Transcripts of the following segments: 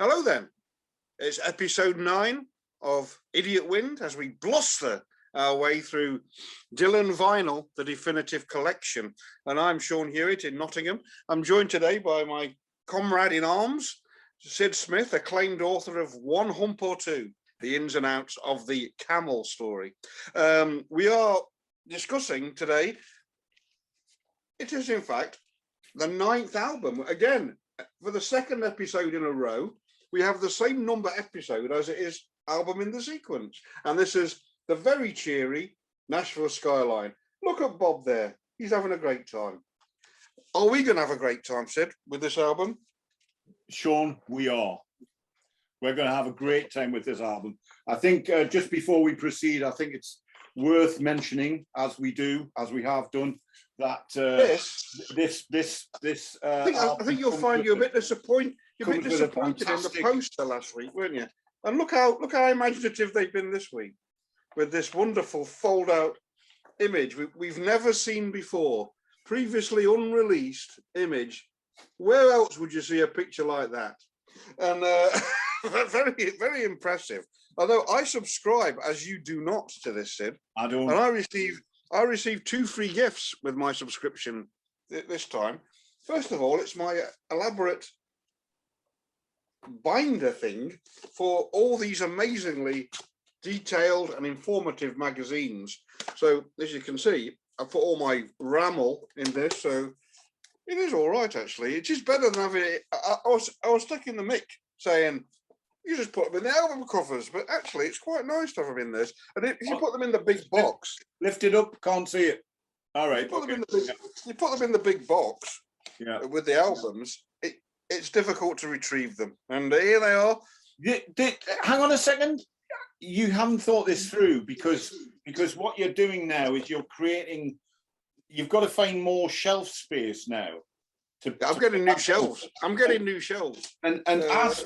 Hello then. It's episode 9 of Idiot Wind as we bluster our way through Dylan Vinyl, the definitive collection. And I'm Sean Hewitt in Nottingham. I'm joined today by my comrade in arms, Sid Smith, acclaimed author of One Hump or Two, the ins and outs of the camel story. We are discussing today, it is in fact the 9th album. Again, for the second episode in a row, we have the same number episode as it is album in the sequence. And this is the very cheery Nashville Skyline. Look at Bob there. He's having a great time. Are we going to have a great time, Sid, with this album? Sean, we are. We're going to have a great time with this album. I think just before we proceed, I think it's worth mentioning, as we have done, that this. I think you'll find you're a bit disappointed. You're a bit disappointed in the poster last week, weren't you? And look how imaginative they've been this week with this wonderful fold-out image we've never seen before, previously unreleased image. Where else would you see a picture like that? And very, very impressive. Although I subscribe, as you do not, to this, Sid. I don't. And I received 2 free gifts with my subscription this time. First of all, it's my elaborate binder thing for all these amazingly detailed and informative magazines. So as you can see, I put all my ramble in this, so it is all right actually. It is better than having it. I was stuck in the mick saying you just put them in the album covers, but actually it's quite nice to have them in this. And if you put them in the big box, lift it up, can't see it. All right, you put them in the big box, yeah, with the albums. It's difficult to retrieve them, and here they are. Hang on a second. You haven't thought this through because what you're doing now is you're creating. You've got to find more shelf space now. I'm getting new shelves. I'm getting new shelves. And as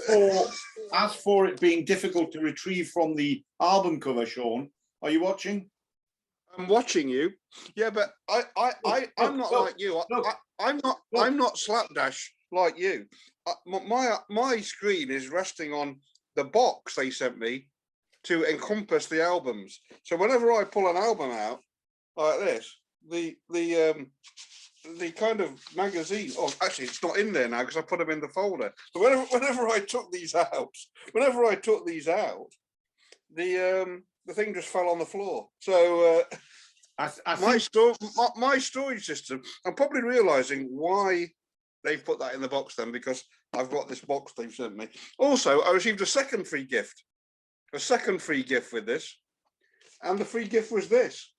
for it being difficult to retrieve from the album cover, Sean, are you watching? I'm watching you. Yeah, but I'm not like you. I'm not slapdash like you. My screen is resting on the box they sent me to encompass the albums. So whenever I pull an album out like this, the kind of magazine, oh actually it's not in there now because I put them in the folder, but whenever I took these out, the thing just fell on the floor. So my storage system, I'm probably realizing why they've put that in the box then, because I've got this box they've sent me. Also, I received a second free gift with this, and the free gift was this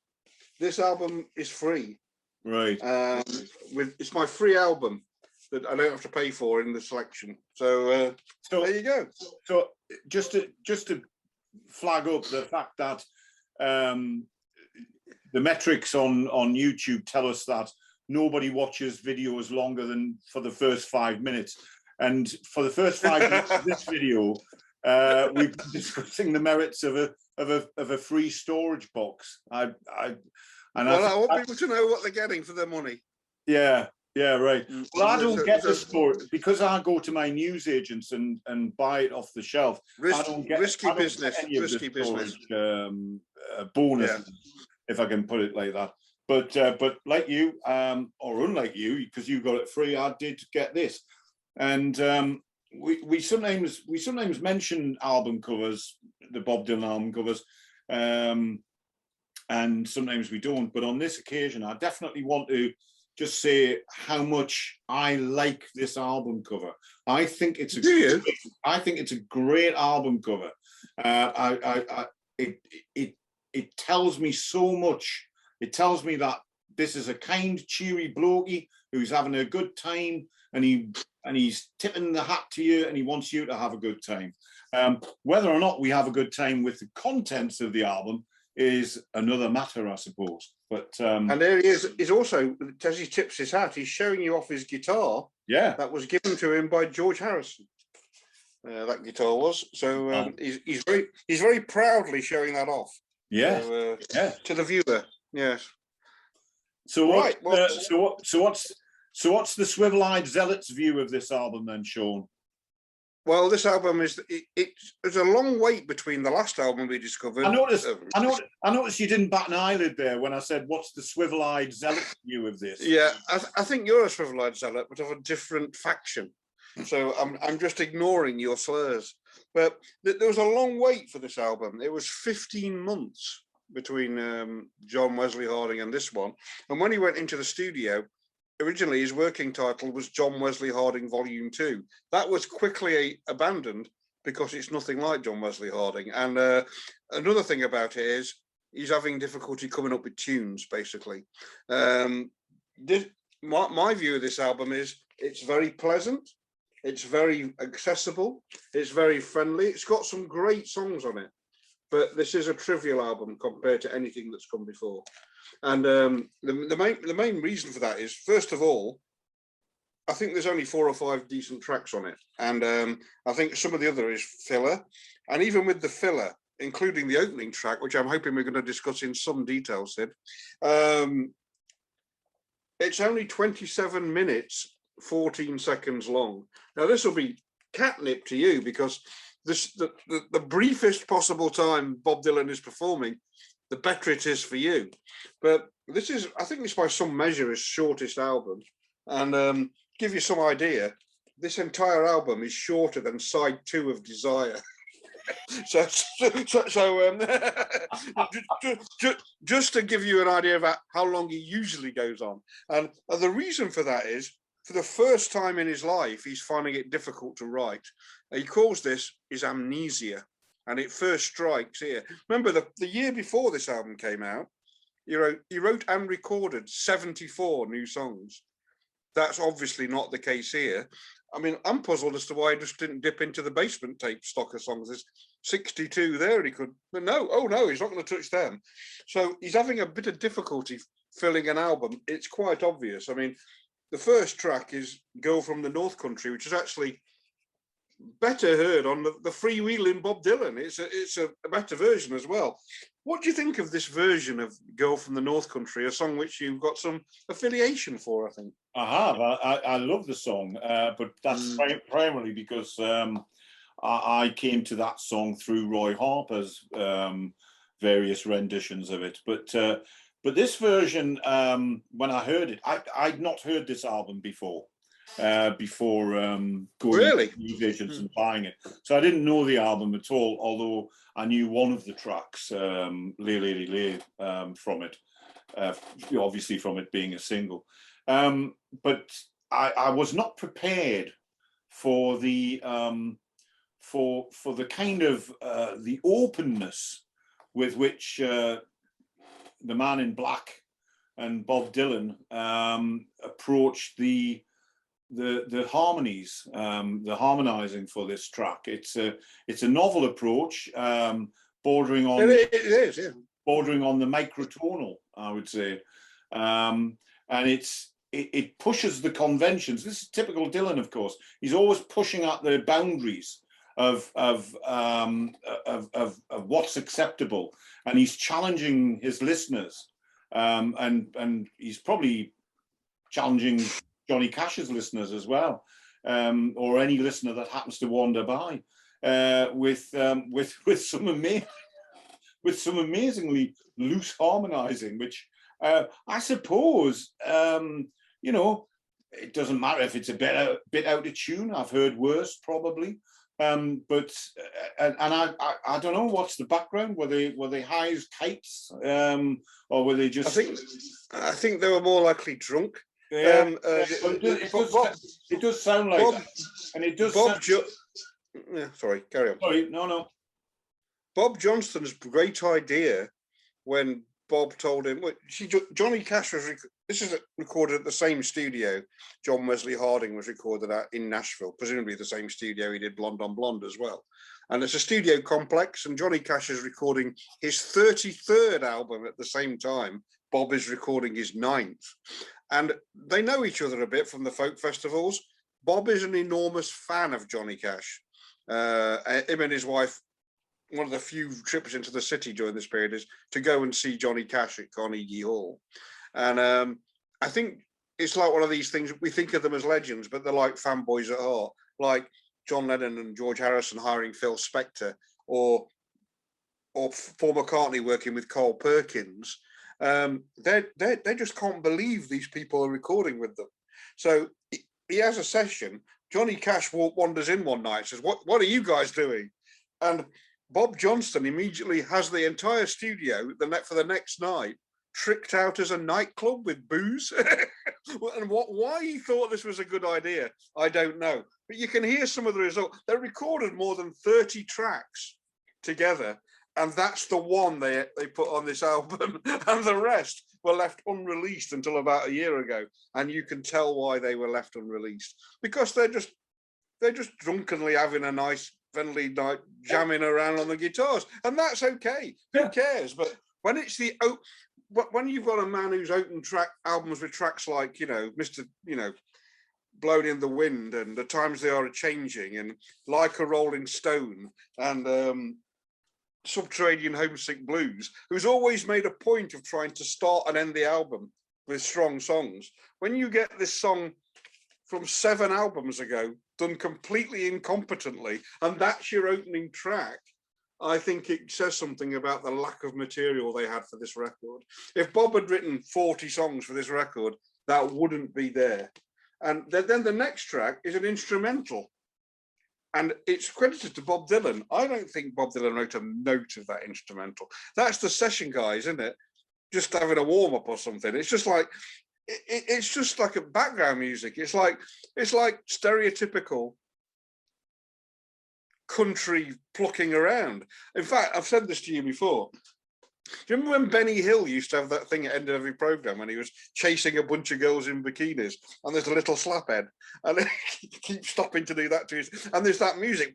album is free, right? It's my free album that I don't have to pay for in the selection. So there you go. So just to flag up the fact that the metrics on YouTube tell us that nobody watches videos longer than for the first 5 minutes, and for the first 5 minutes of this video, we've been discussing the merits of a free storage box. I want people to know what they're getting for their money. Yeah, right. Well, I don't get the story because I go to my newsagents and buy it off the shelf. Risky business. Bonus, if I can put it like that. But like you, or unlike you, because you got it free, I did get this, and we sometimes mention album covers, the Bob Dylan album covers, and sometimes we don't. But on this occasion, I definitely want to just say how much I like this album cover. I think it's a great album cover. It tells me so much. It tells me that this is a kind, cheery blokey who's having a good time, and he's tipping the hat to you, and he wants you to have a good time. Whether or not we have a good time with the contents of the album is another matter, I suppose. But and there he is. He's also, as he tips his hat, he's showing you off his guitar. Yeah, that was given to him by George Harrison. That guitar was. So he's very proudly showing that off. Yeah, to the viewer. Yes. So right. So what's the swivel-eyed zealot's view of this album then, Sean? Well, this album is it's a long wait between the last album we discovered. I noticed you didn't bat an eyelid there when I said, "What's the swivel-eyed zealot view of this?" Yeah, I think you're a swivel-eyed zealot, but of a different faction. So I'm just ignoring your slurs. But there was a long wait for this album. It was 15 months between John Wesley Harding and this one. And when he went into the studio, originally his working title was John Wesley Harding Volume 2. That was quickly abandoned because it's nothing like John Wesley Harding. And another thing about it is he's having difficulty coming up with tunes, basically. My view of this album is it's very pleasant. It's very accessible. It's very friendly. It's got some great songs on it. But this is a trivial album compared to anything that's come before. And the main reason for that is, first of all, I think there's only 4 or 5 decent tracks on it. And I think some of the other is filler. And even with the filler, including the opening track, which I'm hoping we're going to discuss in some detail, Sid, it's only 27 minutes, 14 seconds long. Now, this will be catnip to you because the briefest possible time Bob Dylan is performing, the better it is for you. But this is, I think this by some measure is shortest album. And give you some idea, this entire album is shorter than side 2 of Desire. Just to give you an idea about how long he usually goes on. And the reason for that is, for the first time in his life, he's finding it difficult to write. He calls this his amnesia, and it first strikes here. Remember, the year before this album came out, he wrote and recorded 74 new songs. That's obviously not the case here. I mean, I'm puzzled as to why he just didn't dip into the basement tape stock of songs. There's 62 there he could, but no, he's not going to touch them. So he's having a bit of difficulty filling an album. It's quite obvious. I mean, the first track is Girl from the North Country, which is actually better heard on the freewheeling Bob Dylan. It's a better version as well. What do you think of this version of Girl from the North Country, a song which you've got some affiliation for, I think? I have. I love the song, but that's primarily because I came to that song through Roy Harper's various renditions of it. But this version, when I heard it, I'd not heard this album before going really? to new visions and buying it. So I didn't know the album at all, although I knew one of the tracks, Lay Lady Lay, from it, obviously from it being a single. But I was not prepared for the for the kind of the openness with which the Man in Black and Bob Dylan approached the harmonies, the harmonizing for this track. It's a novel approach, bordering on it is, yeah. Bordering on the microtonal, I would say, and it pushes the conventions. This is typical Dylan, of course. He's always pushing at the boundaries of what's acceptable, and he's challenging his listeners, and he's probably challenging Johnny Cash's listeners as well, or any listener that happens to wander by, with some amazingly loose harmonizing, which I suppose it doesn't matter if it's a bit out of tune. I've heard worse, probably. But I don't know what's the background. Were they high as kites, or were they just? I think they were more likely drunk. Yeah, it does sound like that, and it does. Yeah, sorry, carry on. Sorry, no. Bob Johnston's great idea when Bob told him, Johnny Cash this is recorded at the same studio John Wesley Harding was recorded at in Nashville, presumably the same studio he did Blonde on Blonde as well. And it's a studio complex, and Johnny Cash is recording his 33rd album at the same time. Bob is recording his 9th. And they know each other a bit from the folk festivals. Bob is an enormous fan of Johnny Cash. Him and his wife, one of the few trips into the city during this period is to go and see Johnny Cash at Carnegie Hall. And I think it's like one of these things, we think of them as legends, but they're like fanboys at heart. Like John Lennon and George Harrison hiring Phil Spector, or Paul McCartney working with Carl Perkins. They just can't believe these people are recording with them. So he has a session. Johnny Cash wanders in one night, says, what are you guys doing? And Bob Johnston immediately has the entire studio for the next night tricked out as a nightclub with booze. And why he thought this was a good idea, I don't know. But you can hear some of the result. They recorded more than 30 tracks together, and that's the one they put on this album, and the rest were left unreleased until about a year ago. And you can tell why they were left unreleased, because they're just drunkenly having a nice friendly night, jamming around on the guitars, and that's okay. Who cares? But when it's when you've got a man who's opened albums with tracks like, Mr. Blown in the Wind and The Times They Are A-Changing and Like a Rolling Stone and Subterranean Homesick Blues, who's always made a point of trying to start and end the album with strong songs. When you get this song from 7 albums ago done completely incompetently, and that's your opening track, I think it says something about the lack of material they had for this record. If Bob had written 40 songs for this record, that wouldn't be there. And then the next track is an instrumental, and it's credited to Bob Dylan. I don't think Bob Dylan wrote a note of that instrumental. That's the session guys, isn't it? Just having a warm up or something. It's just like a background music. It's like stereotypical country plucking around. In fact, I've said this to you before. Do you remember when Benny Hill used to have that thing at the end of every program when he was chasing a bunch of girls in bikinis, and there's a little slaphead, and he keeps stopping to do that to his, and there's that music.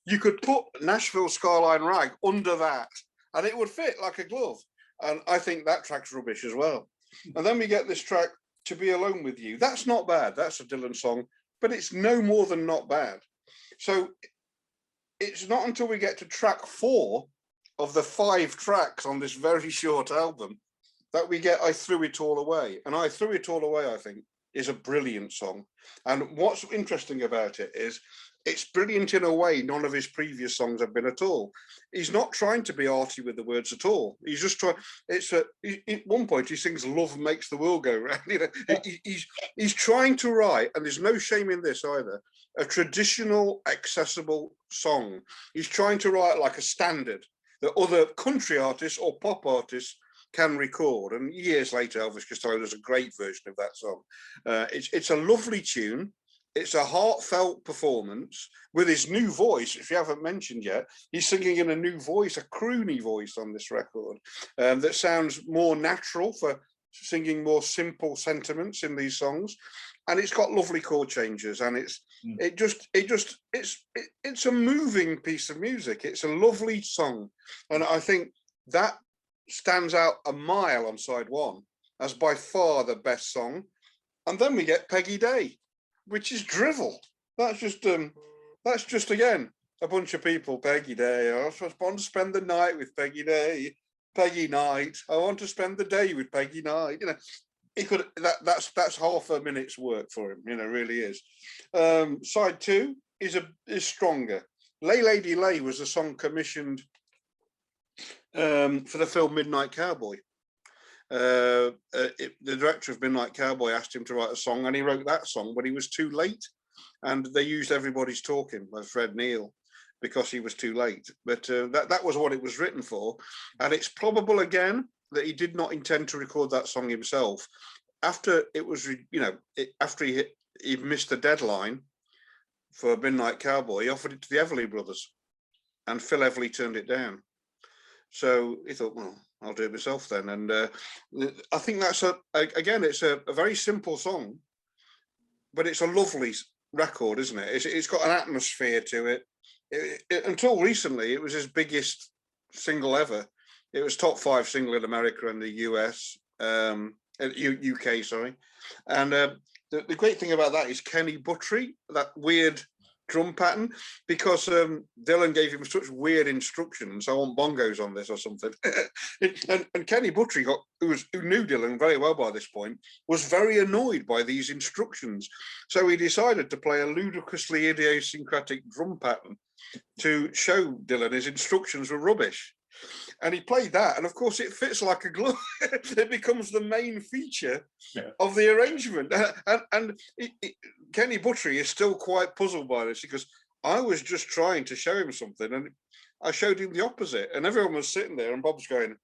You could put Nashville Skyline Rag under that, and it would fit like a glove. And I think that track's rubbish as well. And then we get this track, To Be Alone With You. That's not bad. That's a Dylan song, but it's no more than not bad. So it's not until we get to track 4 of the 5 tracks on this very short album that we get I Threw It All Away. And I Threw It All Away, I think, is a brilliant song. And what's interesting about it is it's brilliant in a way none of his previous songs have been at all. He's not trying to be arty with the words at all. He's just trying. At one point he sings "Love Makes the World Go Round." He's trying to write, and there's no shame in this either, a traditional, accessible song. He's trying to write like a standard that other country artists or pop artists can record. And years later, Elvis Costello does a great version of that song. It's a lovely tune. It's a heartfelt performance with his new voice, if you haven't mentioned yet. He's singing in a new voice, a croony voice on this record that sounds more natural for singing more simple sentiments in these songs. And it's got lovely chord changes, and it's a moving piece of music. It's a lovely song, and I think that stands out a mile on side 1 as by far the best song. And then we get Peggy Day, which is drivel. That's just again a bunch of people. Peggy Day. I want to spend the night with Peggy Day. Peggy Night. I want to spend the day with Peggy Night. He could. That's half a minute's work for him. Really is. Side 2 is stronger. Lay Lady Lay was a song commissioned for the film Midnight Cowboy. The director of Midnight Cowboy asked him to write a song, and he wrote that song, but he was too late, and they used Everybody's Talking by Fred Neil because he was too late. But that was what it was written for, and it's probable again that he did not intend to record that song himself. After it was, after he missed the deadline for Midnight Cowboy, he offered it to the Everly Brothers, and Phil Everly turned it down. So he thought, well, I'll do it myself then. And I think that's it's a very simple song, but it's a lovely record, isn't it? It's got an atmosphere to it. Until recently, it was his biggest single ever. It was top 5 single in America and the US, UK, sorry. And the great thing about that is Kenny Buttrey, that weird drum pattern, because Dylan gave him such weird instructions. I want bongos on this or something. and Kenny Buttery, who knew Dylan very well by this point, was very annoyed by these instructions. So he decided to play a ludicrously idiosyncratic drum pattern to show Dylan his instructions were rubbish. And he played that, and of course it fits like a glove. It becomes the main feature of the arrangement. And Kenny Buttery is still quite puzzled by this, because I was just trying to show him something, and I showed him the opposite, and everyone was sitting there, and Bob's going,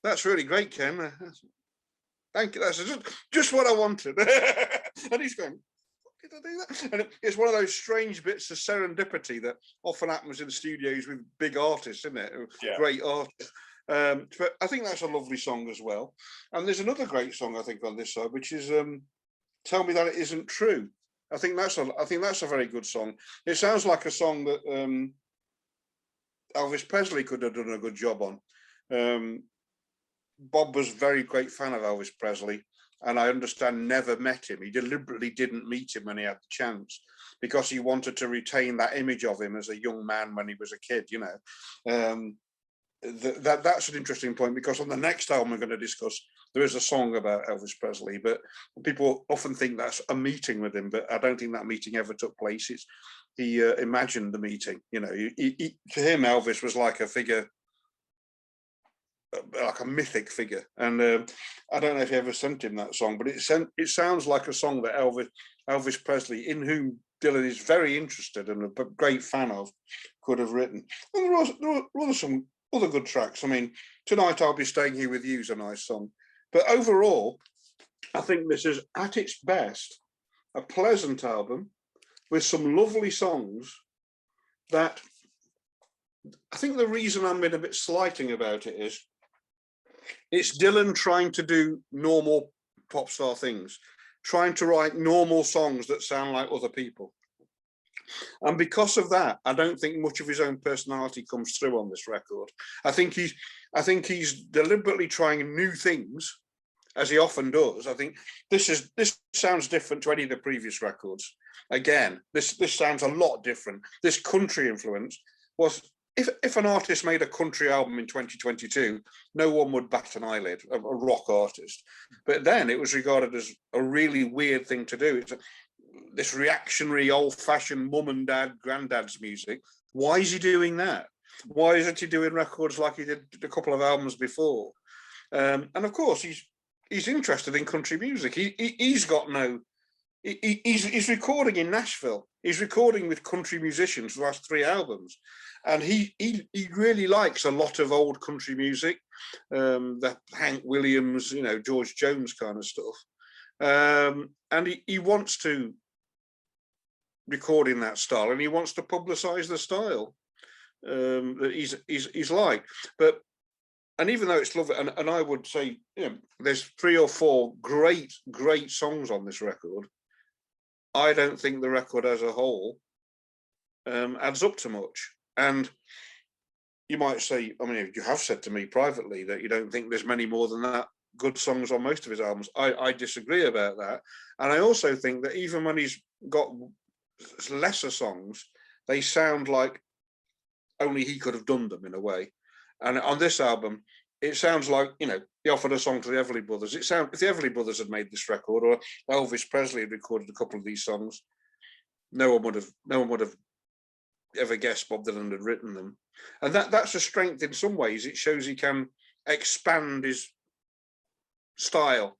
"That's really great, Ken. Thank you. That's just what I wanted." And he's going, "Did I do that?" And it's one of those strange bits of serendipity that often happens in studios with big artists, isn't it? Yeah. Great artists. But I think that's a lovely song as well. And there's another great song, I think, on this side, which is "Tell Me That It Isn't True." I think that's a very good song. It sounds like a song that Elvis Presley could have done a good job on. Bob was a very great fan of Elvis Presley, and I understand never met him. He deliberately didn't meet him when he had the chance, because he wanted to retain that image of him as a young man when he was a kid, you know. That's an interesting point, because on the next album we're going to discuss, there is a song about Elvis Presley, but people often think that's a meeting with him, but I don't think that meeting ever took place. He imagined the meeting, you know. To him, Elvis was like a figure, like a mythic figure, and I don't know if he ever sent him that song, but it sounds like a song that Elvis Presley, in whom Dylan is very interested and a great fan of, could have written. And there were some other good tracks. I mean, Tonight I'll Be Staying Here With You is a nice song, but overall, I think this is at its best a pleasant album with some lovely songs. That I think the reason I'm being a bit slighting about it is, it's Dylan trying to do normal pop star things, trying to write normal songs that sound like other people. And because of that, I don't think much of his own personality comes through on this record. I think he's deliberately trying new things, as he often does. I think this sounds different to any of the previous records. Again, this sounds a lot different. This country influence was, if an artist made a country album in 2022, no one would bat an eyelid, a rock artist. But then it was regarded as a really weird thing to do. It's this reactionary, old-fashioned mum and dad, granddad's music. Why is he doing that? Why isn't he doing records like he did a couple of albums before? And of course, he's interested in country music. He's recording in Nashville. He's recording with country musicians for the last 3 albums. And he really likes a lot of old country music, the Hank Williams, you know, George Jones kind of stuff. And he wants to record in that style, and he wants to publicize the style that he's like. And even though it's lovely, and I would say, you know, there's 3 or 4 great songs on this record, I don't think the record as a whole adds up to much. And you might say, I mean, you have said to me privately that you don't think there's many more than that good songs on most of his albums. I disagree about that. And I also think that even when he's got lesser songs, they sound like only he could have done them in a way. And on this album, it sounds like, you know, he offered a song to the Everly Brothers. If the Everly Brothers had made this record, or Elvis Presley had recorded a couple of these songs, no one would have ever guessed Bob Dylan had written them. And that's a strength in some ways. It shows he can expand his style.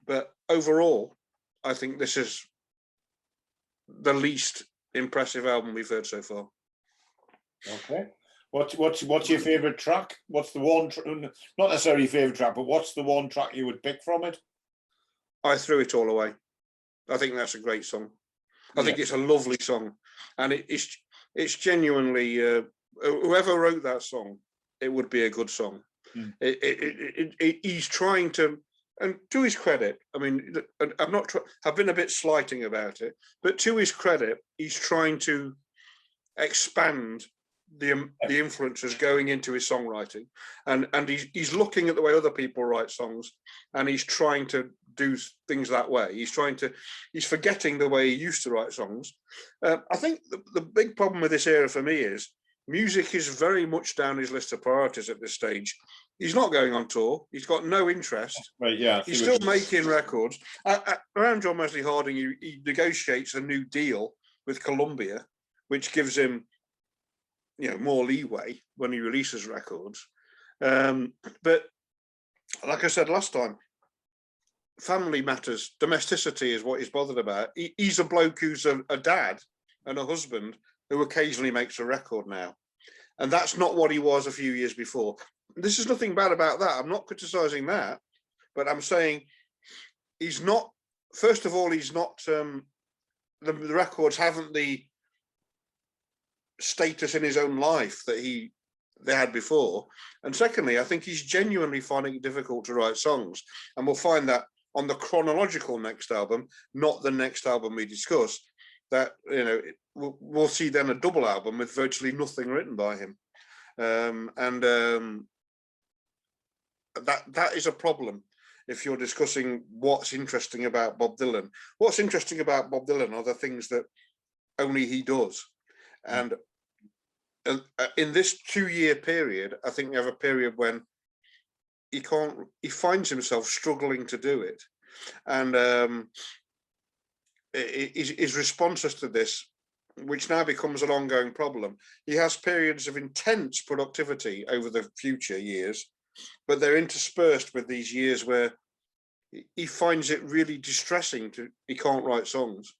But overall, I think this is the least impressive album we've heard so far. Okay. What's your favorite track? What's the one, not necessarily your favorite track, but what's the one track you would pick from it? I Threw It All Away. I think that's a great song. I think it's a lovely song, and it's genuinely, whoever wrote that song, it would be a good song. He's trying to, and to his credit, I mean, I've been a bit slighting about it, but to his credit, he's trying to expand the influences going into his songwriting, and he's looking at the way other people write songs, and he's trying to do things that way. He's forgetting the way he used to write songs. I think the big problem with this era for me is music is very much down his list of priorities at this stage. He's not going on tour. He's got no interest. Right, yeah. He's still making records. Around John Wesley Harding, he negotiates a new deal with Columbia, which gives him, more leeway when he releases records. But like I said last time, family matters, domesticity is what he's bothered about. He's a bloke who's a dad and a husband who occasionally makes a record now. And that's not what he was a few years before. This is nothing bad about that. I'm not criticizing that, but I'm saying he's not, first of all, he's not, the records haven't the status in his own life that they had before. And secondly, I think he's genuinely finding it difficult to write songs. And we'll find that on the chronological next album, not the next album we discuss, that, we'll see then a double album with virtually nothing written by him. That is a problem if you're discussing what's interesting about Bob Dylan. What's interesting about Bob Dylan are the things that only he does. And in this 2-year period, I think we have a period when he finds himself struggling to do it. And his responses to this, which now becomes an ongoing problem, he has periods of intense productivity over the future years, but they're interspersed with these years where he finds it really distressing he can't write songs,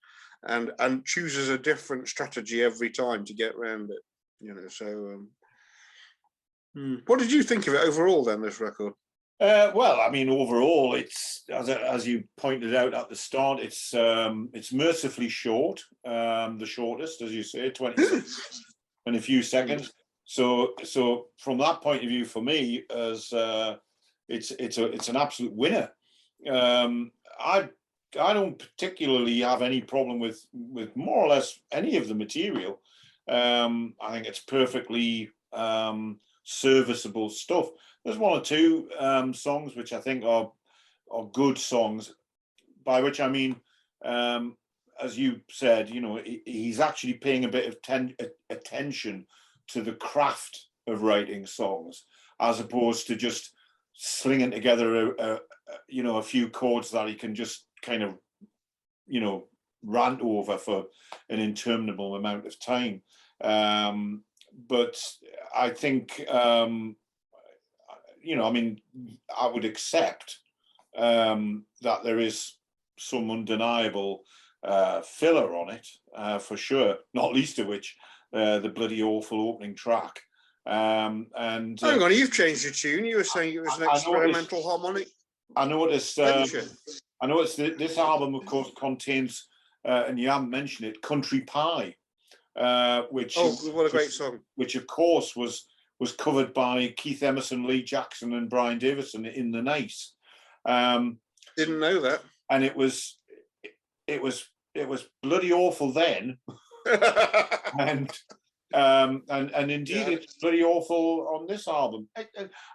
and chooses a different strategy every time to get around it. What did you think of it overall then, this record? Well, I mean, overall, it's as you pointed out at the start, it's mercifully short, the shortest, as you say, 20 and a few seconds. So from that point of view, for me, as it's an absolute winner. I don't particularly have any problem with more or less any of the material. I think it's perfectly serviceable stuff. There's one or two songs which I think are good songs, by which I mean, as you said, he's actually paying a bit of attention to the craft of writing songs, as opposed to just slinging together a few chords that he can just kind of, rant over for an interminable amount of time. But I think, I would accept that there is some undeniable filler on it, for sure, not least of which the bloody awful opening track. Hang on, you've changed your tune. You were saying it was an experimental harmonic. I noticed that this album, of course, contains, and you haven't mentioned it, Country Pie, which what a great song! Which, of course, was covered by Keith Emerson, Lee Jackson, and Brian Davison in The Nice. Didn't know that. And it was bloody awful then, and indeed it's bloody awful on this album.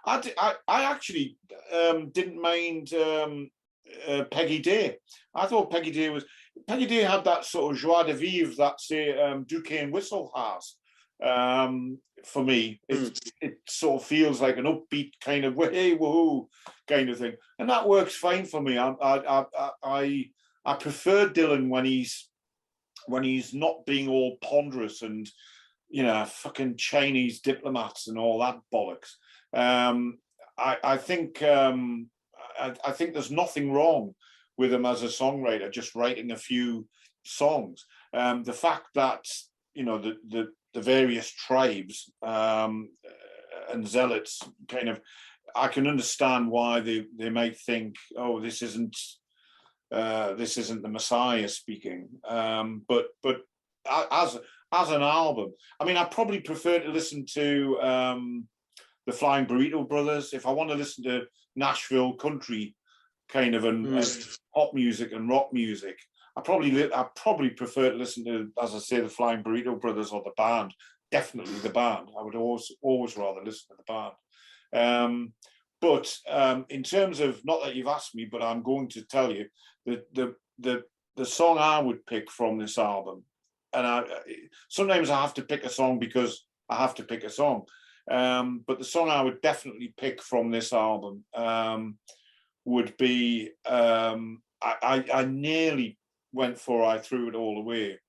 I actually didn't mind Peggy Day. I thought Peggy Day had that sort of joie de vivre that, say, Duquesne Whistle has. For me, it sort of feels like an upbeat kind of hey woohoo kind of thing, and that works fine for me. I prefer Dylan when he's not being all ponderous and fucking Chinese diplomats and all that bollocks. I think there's nothing wrong with him as a songwriter, just writing a few songs. The fact that the various tribes and zealots kind of, I can understand why they might think, oh, this isn't the Messiah speaking. But as an album, I mean, I probably prefer to listen to the Flying Burrito Brothers. If I want to listen to Nashville country kind of and pop music and rock music, I probably prefer to listen to, as I say, the Flying Burrito Brothers or the band. Definitely the band. I would always rather listen to the band. But in terms of, not that you've asked me, but I'm going to tell you that the song I would pick from this album, and sometimes I have to pick a song because I have to pick a song, but the song I would definitely pick from this album would be, I nearly went for I Threw It All Away,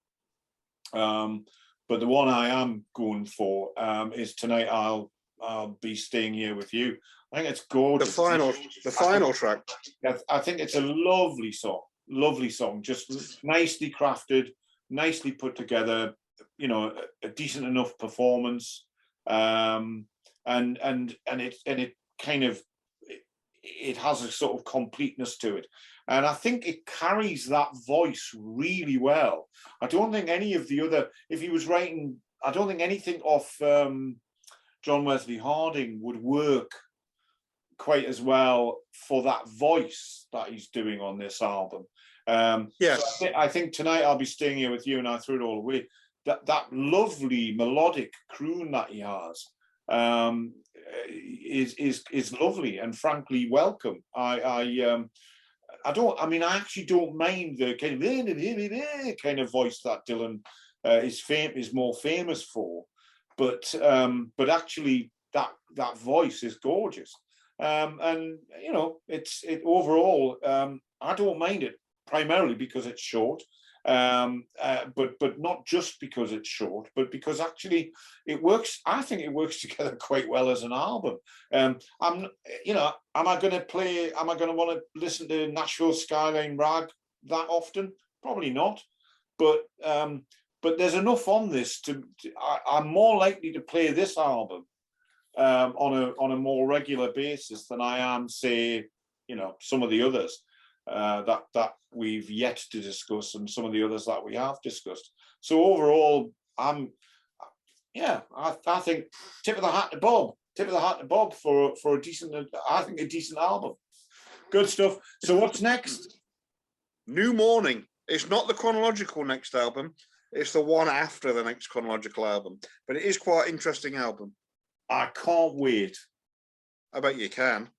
but the one I am going for is Tonight I'll Be Staying Here With You. I think it's gorgeous. The final track. I think it's a lovely song, just nicely crafted, nicely put together. You know, a decent enough performance, and it kind of, it has a sort of completeness to it, and I think it carries that voice really well. I don't think any of the other, if he was writing, I don't think anything off John Wesley Harding would work quite as well for that voice that he's doing on this album. Yes, so I think Tonight I'll Be Staying Here With You and I Threw It All Away, that lovely melodic croon that he has is lovely and frankly welcome. I actually don't mind the kind of voice that Dylan is more famous for, but actually that voice is gorgeous. And you know, it overall, I don't mind it, primarily because it's short, but not just because it's short, but because actually it works. I think it works together quite well as an album. Am I going to want to listen to Nashville Skyline Rag that often? Probably not, but there's enough on this I'm more likely to play this album on a more regular basis than I am, say, you know, some of the others that we've yet to discuss, and some of the others that we have discussed. So overall, I think tip of the hat to Bob for a decent, I think a decent album. Good stuff. So what's next? New Morning. It's not the chronological next album. It's the one after the next chronological album, but it is quite an interesting album. I can't wait. I bet you can.